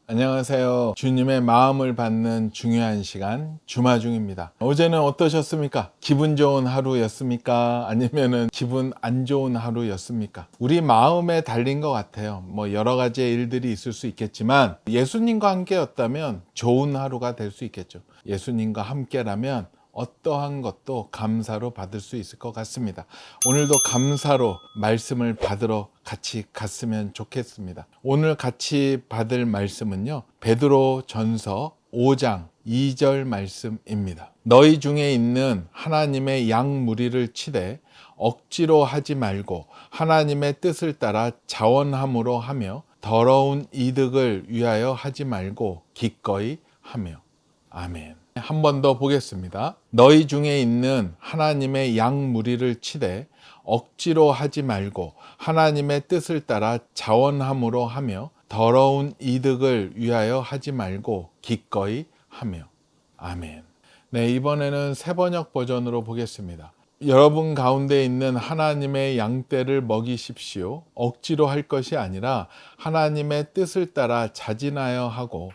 안녕하세요. 주님의 마음을 받는 중요한 시간 주마중입니다. 어제는 어떠셨습니까? 기분 좋은 하루였습니까? 아니면은 기분 안 좋은 하루였습니까? 우리 마음에 달린 것 같아요. 여러 가지의 일들이 있을 수 있겠지만 예수님과 함께였다면 좋은 하루가 될 수 있겠죠. 예수님과 함께라면 어떠한 것도 감사로 받을 수 있을 것 같습니다. 오늘도 감사로 말씀을 받으러 같이 갔으면 좋겠습니다. 오늘 같이 받을 말씀은요, 베드로 전서 5장 2절 말씀입니다. 너희 중에 있는 하나님의 양 무리를 치되 억지로 하지 말고 하나님의 뜻을 따라 자원함으로 하며 더러운 이득을 위하여 하지 말고 기꺼이 하며. 아멘. 한 번 더 보겠습니다. 너희 중에 있는 하나님의 양 무리를 치되 억지로 하지 말고 하나님의 뜻을 따라 자원함으로 하며 더러운 이득을 위하여 하지 말고 기꺼이 하며. 아멘. 네, 이번에는 새번역 버전으로 보겠습니다. 여러분 가운데 있는 하나님의 양떼를 먹이십시오. 억지로 할 것이 아니라 하나님의 뜻을 따라 자진하여 하고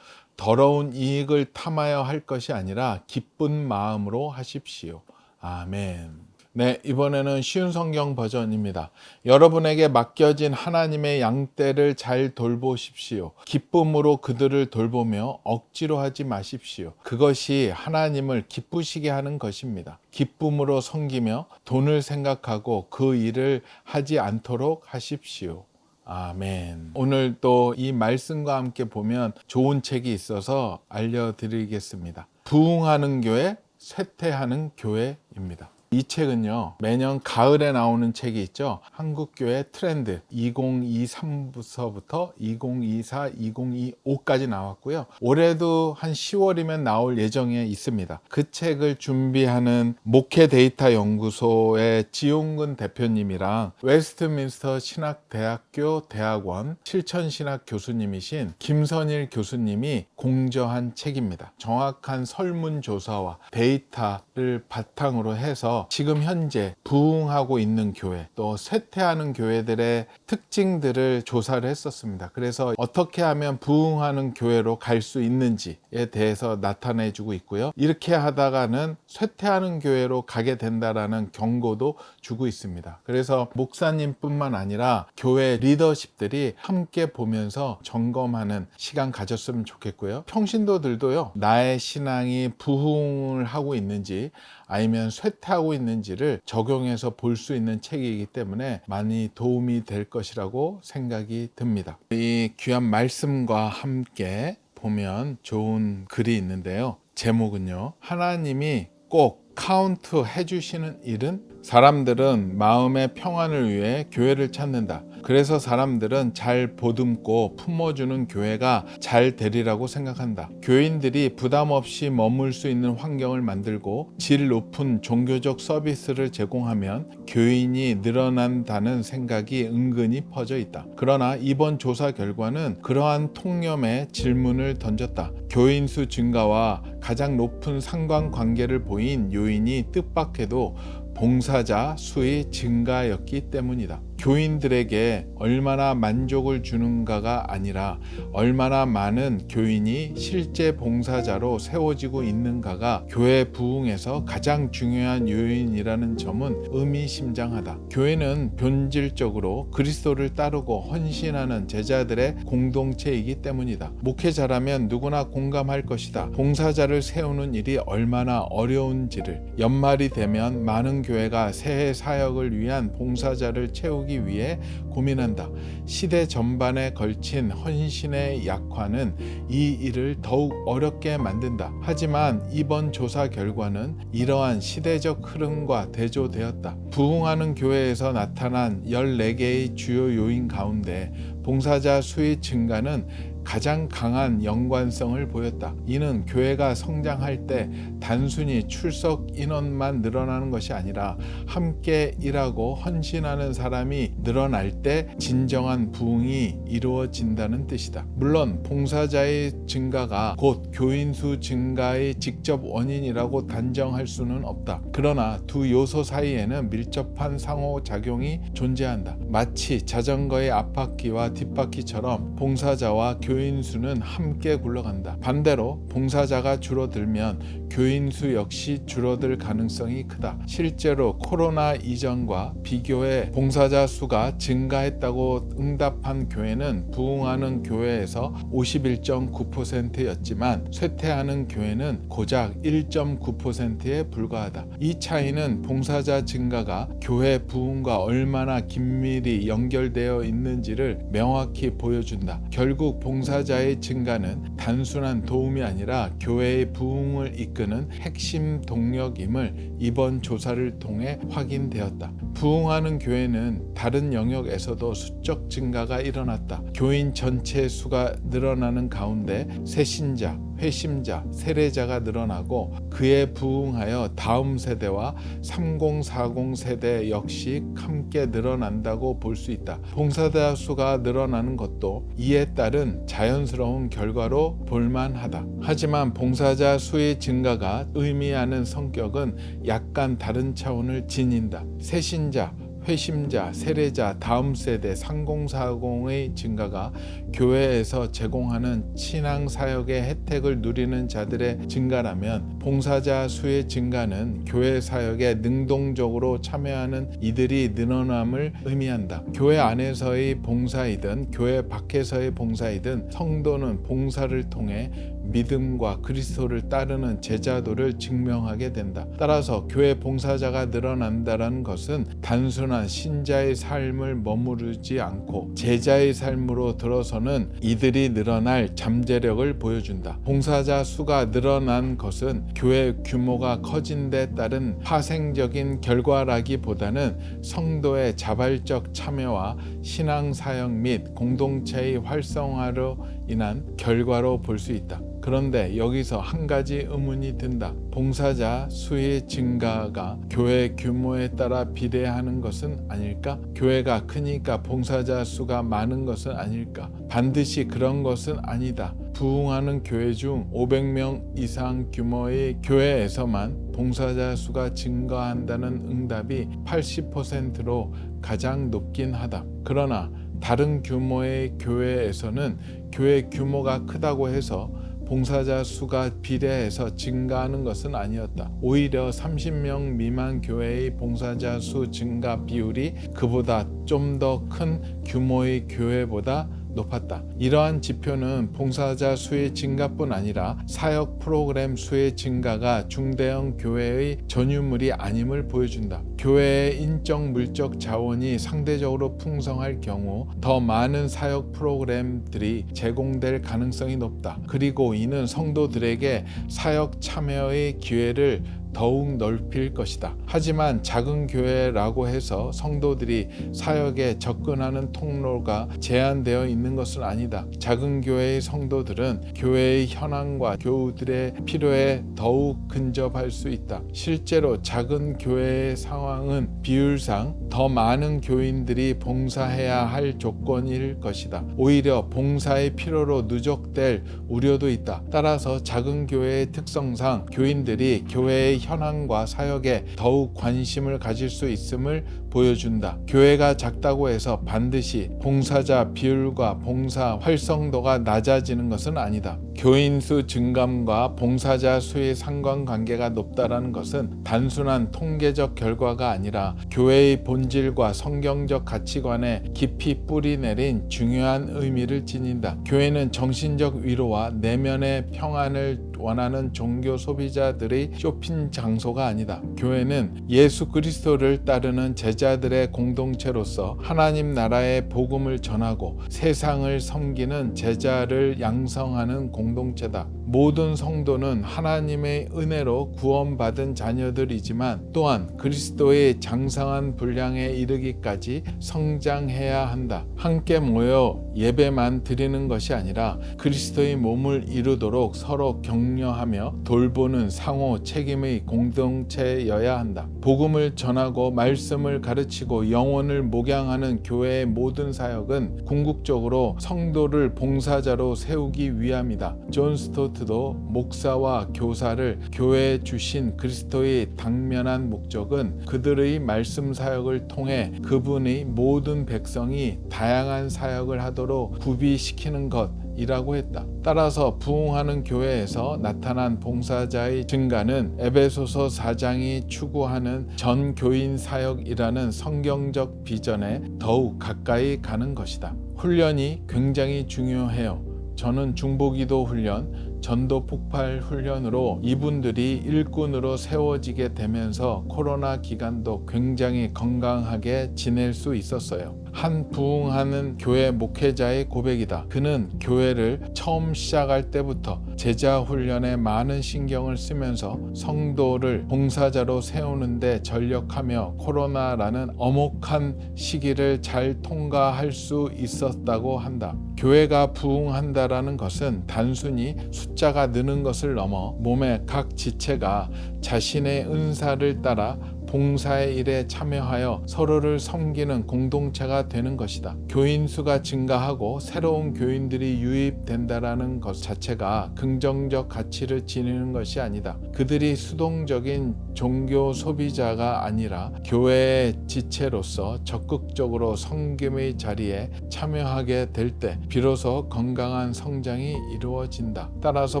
더러운 이익을 탐하여 할 것이 아니라 기쁜 마음으로 하십시오. 아멘. 네, 이번에는 쉬운 성경 버전입니다. 여러분에게 맡겨진 하나님의 양떼를 잘 돌보십시오. 기쁨으로 그들을 돌보며 억지로 하지 마십시오. 그것이 하나님을 기쁘시게 하는 것입니다. 기쁨으로 섬기며 돈을 생각하고 그 일을 하지 않도록 하십시오. 아멘. 오늘 또 이 말씀과 함께 보면 좋은 책이 있어서 알려드리겠습니다. 부흥하는 교회, 쇠퇴하는 교회입니다. 이 책은요, 매년 가을에 나오는 책이 있죠. 한국교회 트렌드 2023부터 2024, 2025까지 나왔고요. 올해도 한 10월이면 나올 예정에 있습니다. 그 책을 준비하는 목회 데이터 연구소의 지용근 대표님이랑 웨스트민스터 신학대학교 대학원 실천신학 교수님이신 김선일 교수님이 공저한 책입니다. 정확한 설문조사와 데이터를 바탕으로 해서 지금 현재 부흥하고 있는 교회, 또 쇠퇴하는 교회들의 특징들을 조사를 했었습니다. 그래서 어떻게 하면 부흥하는 교회로 갈 수 있는지에 대해서 나타내주고 있고요. 이렇게 하다가는 쇠퇴하는 교회로 가게 된다라는 경고도 주고 있습니다. 그래서 목사님뿐만 아니라 교회 리더십들이 함께 보면서 점검하는 시간 가졌으면 좋겠고요. 평신도들도요, 나의 신앙이 부흥을 하고 있는지 아니면 쇠퇴하고 있는지를 적용해서 볼 수 있는 책이기 때문에 많이 도움이 될 것이라고 생각이 듭니다. 이 귀한 말씀과 함께 보면 좋은 글이 있는데요. 제목은요, 하나님이 꼭 카운트 해주시는 일은? 사람들은 마음의 평안을 위해 교회를 찾는다. 그래서 사람들은 잘 보듬고 품어주는 교회가 잘 되리라고 생각한다. 교인들이 부담 없이 머물 수 있는 환경을 만들고 질 높은 종교적 서비스를 제공하면 교인이 늘어난다는 생각이 은근히 퍼져 있다. 그러나 이번 조사 결과는 그러한 통념에 질문을 던졌다. 교인 수 증가와 가장 높은 상관관계를 보인 요인이 뜻밖에도 봉사자 수의 증가였기 때문이다. 교인들에게 얼마나 만족을 주는가가 아니라 얼마나 많은 교인이 실제 봉사자로 세워지고 있는가가 교회 부흥에서 가장 중요한 요인이라는 점은 의미심장하다. 교회는 본질적으로 그리스도를 따르고 헌신하는 제자들의 공동체이기 때문이다. 목회자라면 누구나 공감할 것이다. 봉사자를 세우는 일이 얼마나 어려운지를. 연말이 되면 많은 교회가 새해 사역을 위한 봉사자를 채우기 위해 고민한다. 시대 전반에 걸친 헌신의 약화는 이 일을 더욱 어렵게 만든다. 하지만 이번 조사 결과는 이러한 시대적 흐름과 대조되었다. 부흥하는 교회에서 나타난 14개의 주요 요인 가운데 봉사자 수의 증가는 가장 강한 연관성을 보였다. 이는 교회가 성장할 때 단순히 출석 인원만 늘어나는 것이 아니라 함께 일하고 헌신하는 사람이 늘어날 때 진정한 부흥이 이루어진다는 뜻이다. 물론 봉사자의 증가가 곧 교인 수 증가의 직접 원인이라고 단정할 수는 없다. 그러나 두 요소 사이에는 밀접한 상호작용이 존재한다. 마치 자전거의 앞바퀴와 뒷바퀴처럼 봉사자와 교인 교인 수는 함께 굴러간다. 반대로 봉사자가 줄어들면 교인 수 역시 줄어들 가능성이 크다. 실제로 코로나 이전과 비교해 봉사자 수가 증가했다고 응답한 교회는 부흥하는 교회에서 51.9%였지만 쇠퇴하는 교회는 고작 1.9%에 불과하다. 이 차이는 봉사자 증가가 교회 부흥과 얼마나 긴밀히 연결되어 있는지를 명확히 보여준다. 결국 봉사자의 증가는 단순한 도움이 아니라 교회의 부흥을 이끄는 핵심 동력임을 이번 조사를 통해 확인되었다. 부흥하는 교회는 다른 영역에서도 수적 증가가 일어났다. 교인 전체 수가 늘어나는 가운데 새신자, 회심자, 세례자가 늘어나고 그에 부응하여 다음 세대와 3040 세대 역시 함께 늘어난다고 볼 수 있다. 봉사자 수가 늘어나는 것도 이에 따른 자연스러운 결과로 볼만하다. 하지만 봉사자 수의 증가가 의미하는 성격은 약간 다른 차원을 지닌다. 새신자, 회심자, 세례자, 다음 세대 3040의 증가가 교회에서 제공하는 신앙사역의 혜택을 누리는 자들의 증가라면 봉사자 수의 증가는 교회 사역에 능동적으로 참여하는 이들이 늘어남을 의미한다. 교회 안에서의 봉사이든 교회 밖에서의 봉사이든 성도는 봉사를 통해 믿음과 그리스도를 따르는 제자도를 증명하게 된다. 따라서 교회 봉사자가 늘어난다는 것은 단순한 신자의 삶을 머무르지 않고 제자의 삶으로 들어서는 이들이 늘어날 잠재력을 보여준다. 봉사자 수가 늘어난 것은 교회 규모가 커진 데 따른 파생적인 결과라기보다는 성도의 자발적 참여와 신앙사역 및 공동체의 활성화로 인한 결과로 볼 수 있다. 그런데 여기서 한 가지 의문이 든다. 봉사자 수의 증가가 교회 규모에 따라 비례하는 것은 아닐까? 교회가 크니까 봉사자 수가 많은 것은 아닐까? 반드시 그런 것은 아니다. 부흥하는 교회 중 500명 이상 규모의 교회에서만 봉사자 수가 증가한다는 응답이 80%로 가장 높긴 하다. 그러나 다른 규모의 교회에서는 교회 규모가 크다고 해서 봉사자 수가 비례해서 증가하는 것은 아니었다. 오히려 30명 미만 교회의 봉사자 수 증가 비율이 그보다 좀 더 큰 규모의 교회보다 높았다. 이러한 지표는 봉사자 수의 증가뿐 아니라 사역 프로그램 수의 증가가 중대형 교회의 전유물이 아님을 보여준다. 교회의 인적 물적 자원이 상대적으로 풍성할 경우 더 많은 사역 프로그램들이 제공될 가능성이 높다. 그리고 이는 성도들에게 사역 참여의 기회를 더욱 넓힐 것이다. 하지만 작은 교회라고 해서 성도들이 사역에 접근하는 통로가 제한되어 있는 것은 아니다. 작은 교회의 성도들은 교회의 현황과 교우들의 필요에 더욱 근접할 수 있다. 실제로 작은 교회의 상황은 비율상 더 많은 교인들이 봉사해야 할 조건일 것이다. 오히려 봉사의 필요로 누적될 우려도 있다. 따라서 작은 교회의 특성상 교인들이 교회의 현황과 사역에 더욱 관심을 가질 수 있음을 보여준다. 교회가 작다고 해서 반드시 봉사자 비율과 봉사 활성도가 낮아지는 것은 아니다. 교인 수 증감과 봉사자 수의 상관관계가 높다라는 것은 단순한 통계적 결과가 아니라 교회의 본질과 성경적 가치관에 깊이 뿌리 내린 중요한 의미를 지닌다. 교회는 정신적 위로와 내면의 평안을 원하는 종교 소비자들의 쇼핑 장소가 아니다. 교회는 예수 그리스도를 따르는 제자들의 공동체로서 하나님 나라의 복음을 전하고 세상을 섬기는 제자를 양성하는 공동체다. 모든 성도는 하나님의 은혜로 구원받은 자녀들이지만 또한 그리스도의 장성한 분량에 이르기까지 성장해야 한다. 함께 모여 예배만 드리는 것이 아니라 그리스도의 몸을 이루도록 서로 격려하며 돌보는 상호 책임의 공동체여야 한다. 복음을 전하고 말씀을 가르치고 영혼을 목양하는 교회의 모든 사역은 궁극적으로 성도를 봉사자로 세우기 위함이다. 존 스토트도 목사와 교사를 교회에 주신 그리스도의 당면한 목적은 그들의 말씀 사역을 통해 그분의 모든 백성이 다양한 사역을 하도록 구비시키는 것 이라고 했다. 따라서 부흥하는 교회에서 나타난 봉사자의 증가는 에베소서 4장이 추구하는 전교인 사역이라는 성경적 비전에 더욱 가까이 가는 것이다. 훈련이 굉장히 중요해요. 저는 중보기도 훈련, 전도 폭발 훈련으로 이분들이 일꾼으로 세워지게 되면서 코로나 기간도 굉장히 건강하게 지낼 수 있었어요. 한 부흥하는 교회 목회자의 고백이다. 그는 교회를 처음 시작할 때부터 제자 훈련에 많은 신경을 쓰면서 성도를 봉사자로 세우는데 전력하며 코로나라는 엄혹한 시기를 잘 통과할 수 있었다고 한다. 교회가 부흥한다라는 것은 단순히 숫자가 느는 것을 넘어 몸의 각 지체가 자신의 은사를 따라 봉사의 일에 참여하여 서로를 섬기는 공동체가 되는 것이다. 교인 수가 증가하고 새로운 교인들이 유입된다라는 것 자체가 긍정적 가치를 지니는 것이 아니다. 그들이 수동적인 종교 소비자가 아니라 교회의 지체로서 적극적으로 섬김의 자리에 참여하게 될 때 비로소 건강한 성장이 이루어진다. 따라서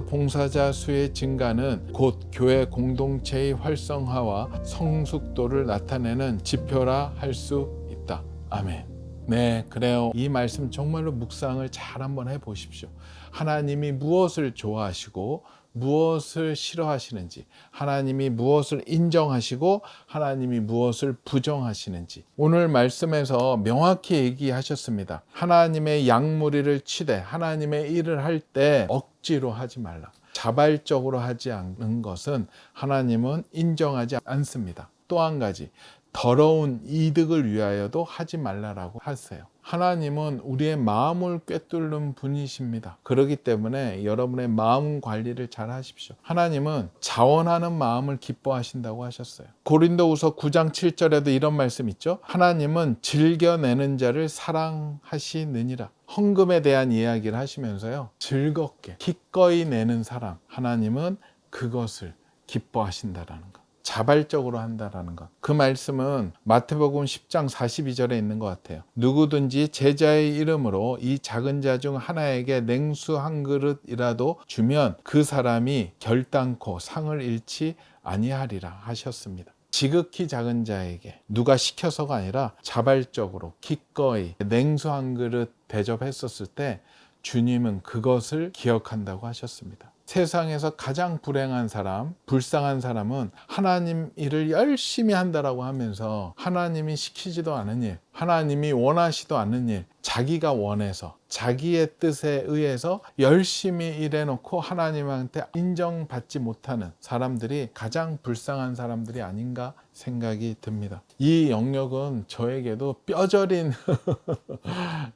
봉사자 수의 증가는 곧 교회 공동체의 활성화와 성숙도를 나타내는 지표라 할 수 있다. 아멘. 네, 그래요. 이 말씀 정말로 묵상을 잘 한번 해보십시오. 하나님이 무엇을 좋아하시고 무엇을 싫어하시는지, 하나님이 무엇을 인정하시고 하나님이 무엇을 부정하시는지 오늘 말씀에서 명확히 얘기하셨습니다. 하나님의 양무리를 치되 하나님의 일을 할 때 억지로 하지 말라. 자발적으로 하지 않는 것은 하나님은 인정하지 않습니다. 또 한 가지, 더러운 이득을 위하여도 하지 말라라고 하세요. 하나님은 우리의 마음을 꿰뚫는 분이십니다. 그렇기 때문에 여러분의 마음 관리를 잘 하십시오. 하나님은 자원하는 마음을 기뻐하신다고 하셨어요. 고린도후서 9장 7절에도 이런 말씀 있죠. 하나님은 즐겨내는 자를 사랑하시느니라. 헌금에 대한 이야기를 하시면서요, 즐겁게 기꺼이 내는 사람, 하나님은 그것을 기뻐하신다라는 것, 자발적으로 한다라는 것. 그 말씀은 마태복음 10장 42절에 있는 것 같아요. 누구든지 제자의 이름으로 이 작은 자 중 하나에게 냉수 한 그릇이라도 주면 그 사람이 결단코 상을 잃지 아니하리라 하셨습니다. 지극히 작은 자에게 누가 시켜서가 아니라 자발적으로 기꺼이 냉수 한 그릇 대접했었을 때 주님은 그것을 기억한다고 하셨습니다. 세상에서 가장 불행한 사람, 불쌍한 사람은 하나님 일을 열심히 한다라고 하면서 하나님이 시키지도 않은 일, 하나님이 원하시도 않는 일, 자기가 원해서 자기의 뜻에 의해서 열심히 일해놓고 하나님한테 인정받지 못하는 사람들이 가장 불쌍한 사람들이 아닌가 생각이 듭니다. 이 영역은 저에게도 뼈저린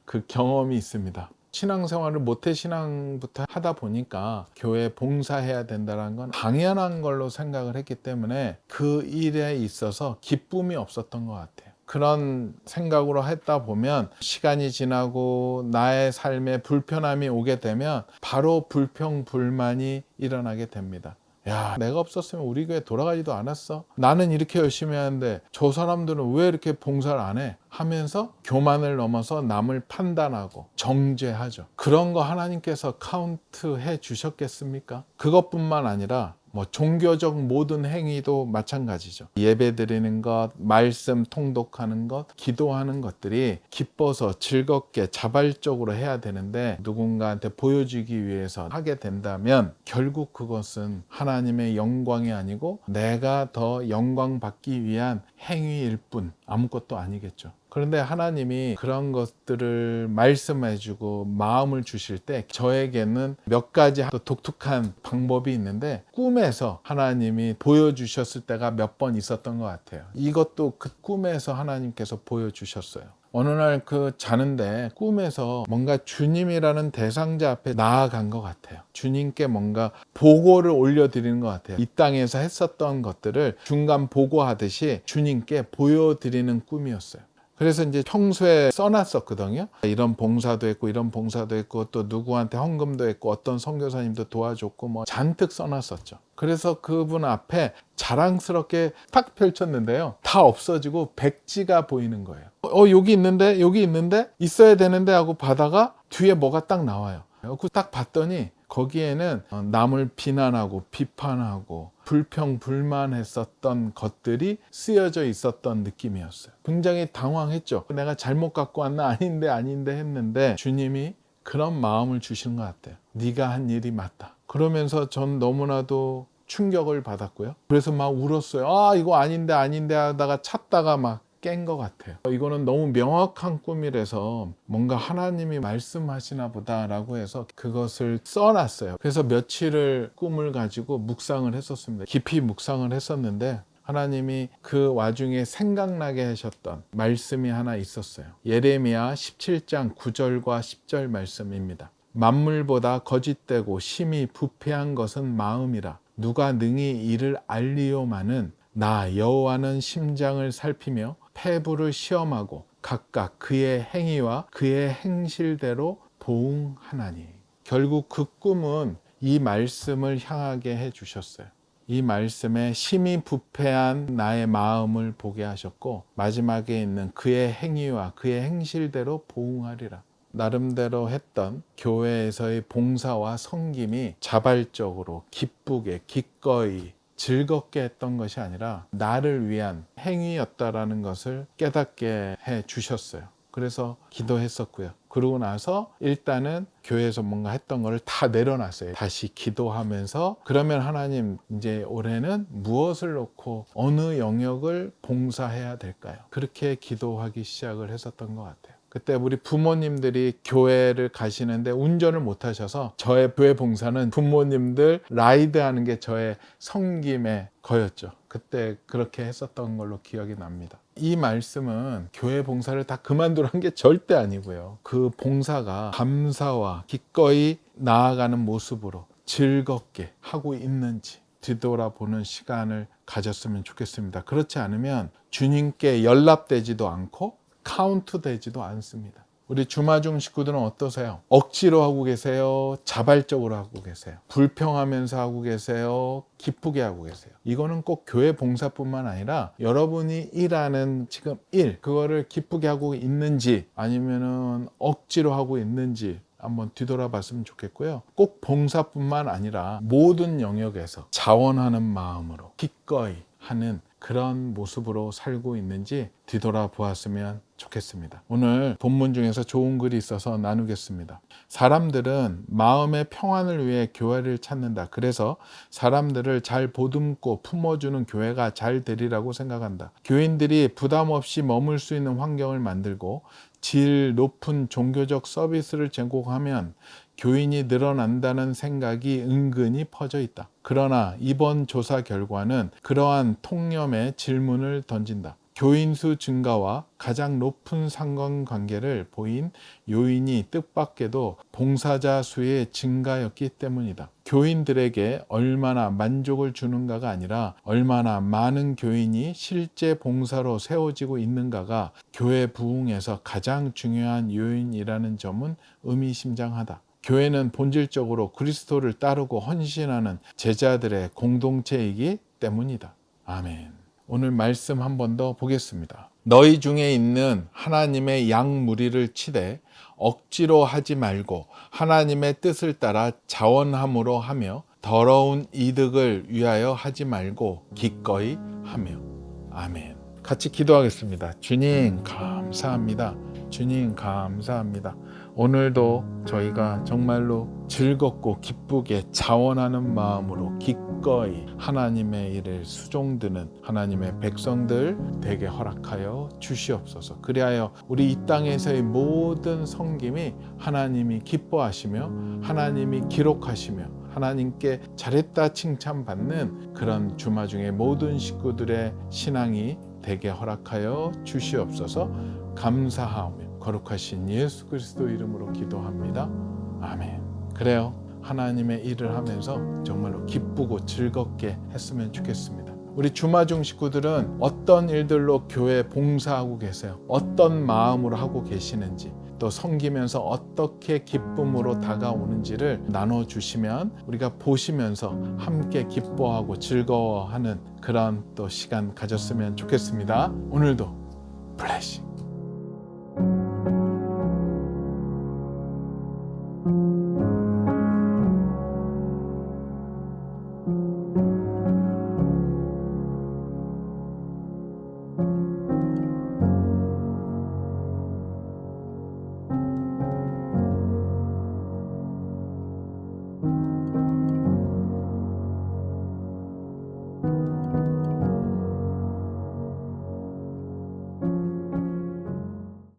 그 경험이 있습니다. 신앙생활을 모태신앙부터 하다 보니까 교회 봉사해야 된다는 건 당연한 걸로 생각을 했기 때문에 그 일에 있어서 기쁨이 없었던 것 같아요. 그런 생각으로 했다 보면 시간이 지나고 나의 삶에 불편함이 오게 되면 바로 불평불만이 일어나게 됩니다. 야, 내가 없었으면 우리 교회 돌아가지도 않았어. 나는 이렇게 열심히 하는데 저 사람들은 왜 이렇게 봉사를 안 해? 하면서 교만을 넘어서 남을 판단하고 정죄하죠. 그런 거 하나님께서 카운트해 주셨겠습니까? 그것뿐만 아니라 종교적 모든 행위도 마찬가지죠. 예배 드리는 것, 말씀 통독하는 것, 기도하는 것들이 기뻐서 즐겁게 자발적으로 해야 되는데 누군가한테 보여주기 위해서 하게 된다면 결국 그것은 하나님의 영광이 아니고 내가 더 영광 받기 위한 행위일 뿐 아무것도 아니겠죠. 그런데 하나님이 그런 것들을 말씀해주고 마음을 주실 때 저에게는 몇 가지 또 독특한 방법이 있는데 꿈에서 하나님이 보여주셨을 때가 몇 번 있었던 것 같아요. 이것도 그 꿈에서 하나님께서 보여주셨어요. 어느 날 자는데 꿈에서 뭔가 주님이라는 대상자 앞에 나아간 것 같아요. 주님께 뭔가 보고를 올려드리는 것 같아요. 이 땅에서 했었던 것들을 중간 보고하듯이 주님께 보여드리는 꿈이었어요. 그래서 이제 평소에 써놨었거든요. 이런 봉사도 했고 이런 봉사도 했고 또 누구한테 헌금도 했고 어떤 선교사님도 도와줬고 잔뜩 써놨었죠. 그래서 그분 앞에 자랑스럽게 탁 펼쳤는데요. 다 없어지고 백지가 보이는 거예요. 여기 있는데 있어야 되는데 하고 바다가 뒤에 뭐가 딱 나와요. 그 딱 봤더니 거기에는 남을 비난하고 비판하고 불평불만했었던 것들이 쓰여져 있었던 느낌이었어요. 굉장히 당황했죠. 내가 잘못 갖고 왔나? 아닌데 했는데 주님이 그런 마음을 주시는 것 같아요. 네가 한 일이 맞다. 그러면서 전 너무나도 충격을 받았고요. 그래서 막 울었어요. 이거 아닌데 하다가 찾다가 막 깬 것 같아요. 이거는 너무 명확한 꿈이라서 뭔가 하나님이 말씀하시나 보다라고 해서 그것을 써놨어요. 그래서 며칠을 꿈을 가지고 묵상을 했었습니다. 깊이 묵상을 했었는데 하나님이 그 와중에 생각나게 하셨던 말씀이 하나 있었어요. 예레미야 17장 9절과 10절 말씀입니다. 만물보다 거짓되고 심히 부패한 것은 마음이라. 누가 능히 이를 알리오마는 나 여호와는 심장을 살피며 폐부를 시험하고 각각 그의 행위와 그의 행실대로 보응하나니. 결국 그 꿈은 이 말씀을 향하게 해주셨어요. 이 말씀에 심히 부패한 나의 마음을 보게 하셨고 마지막에 있는 그의 행위와 그의 행실대로 보응하리라. 나름대로 했던 교회에서의 봉사와 섬김이 자발적으로 기쁘게 기꺼이 즐겁게 했던 것이 아니라 나를 위한 행위였다라는 것을 깨닫게 해 주셨어요. 그래서 기도했었고요. 그러고 나서 일단은 교회에서 뭔가 했던 거를 다 내려놨어요. 다시 기도하면서 그러면 하나님 이제 올해는 무엇을 놓고 어느 영역을 봉사해야 될까요? 그렇게 기도하기 시작을 했었던 것 같아요. 그때 우리 부모님들이 교회를 가시는데 운전을 못 하셔서 저의 교회 봉사는 부모님들 라이드하는 게 저의 섬김의 거였죠. 그때 그렇게 했었던 걸로 기억이 납니다. 이 말씀은 교회 봉사를 다 그만두라는 게 절대 아니고요. 그 봉사가 감사와 기꺼이 나아가는 모습으로 즐겁게 하고 있는지 뒤돌아보는 시간을 가졌으면 좋겠습니다. 그렇지 않으면 주님께 연락되지도 않고 카운트 되지도 않습니다. 우리 주마중 식구들은 어떠세요? 억지로 하고 계세요? 자발적으로 하고 계세요? 불평하면서 하고 계세요? 기쁘게 하고 계세요? 이거는 꼭 교회 봉사뿐만 아니라 여러분이 일하는 지금 그거를 기쁘게 하고 있는지 아니면은 억지로 하고 있는지 한번 뒤돌아봤으면 좋겠고요. 꼭 봉사뿐만 아니라 모든 영역에서 자원하는 마음으로 기꺼이 하는 그런 모습으로 살고 있는지 뒤돌아보았으면 좋겠습니다. 오늘 본문 중에서 좋은 글이 있어서 나누겠습니다. 사람들은 마음의 평안을 위해 교회를 찾는다. 그래서 사람들을 잘 보듬고 품어주는 교회가 잘 되리라고 생각한다. 교인들이 부담 없이 머물 수 있는 환경을 만들고 질 높은 종교적 서비스를 제공하면 교인이 늘어난다는 생각이 은근히 퍼져 있다. 그러나 이번 조사 결과는 그러한 통념에 질문을 던진다. 교인 수 증가와 가장 높은 상관관계를 보인 요인이 뜻밖에도 봉사자 수의 증가였기 때문이다. 교인들에게 얼마나 만족을 주는가가 아니라 얼마나 많은 교인이 실제 봉사로 세워지고 있는가가 교회 부흥에서 가장 중요한 요인이라는 점은 의미심장하다. 교회는 본질적으로 그리스도를 따르고 헌신하는 제자들의 공동체이기 때문이다. 아멘. 오늘 말씀 한 번 더 보겠습니다. 너희 중에 있는 하나님의 양 무리를 치되 억지로 하지 말고 하나님의 뜻을 따라 자원함으로 하며 더러운 이득을 위하여 하지 말고 기꺼이 하며. 아멘. 같이 기도하겠습니다. 주님 감사합니다. 주님 감사합니다. 오늘도 저희가 정말로 즐겁고 기쁘게 자원하는 마음으로 기꺼이 하나님의 일을 수종드는 하나님의 백성들 되게 허락하여 주시옵소서. 그리하여 우리 이 땅에서의 모든 섬김이 하나님이 기뻐하시며 하나님이 기록하시며 하나님께 잘했다 칭찬받는 그런 주마중의 모든 식구들의 신앙이 되게 허락하여 주시옵소서. 감사하오며 거룩하신 예수 그리스도 이름으로 기도합니다. 아멘. 그래요. 하나님의 일을 하면서 정말로 기쁘고 즐겁게 했으면 좋겠습니다. 우리 주마중 식구들은 어떤 일들로 교회 봉사하고 계세요? 어떤 마음으로 하고 계시는지 또 섬기면서 어떻게 기쁨으로 다가오는지를 나눠주시면 우리가 보시면서 함께 기뻐하고 즐거워하는 그런 또 시간 가졌으면 좋겠습니다. 오늘도 블레싱.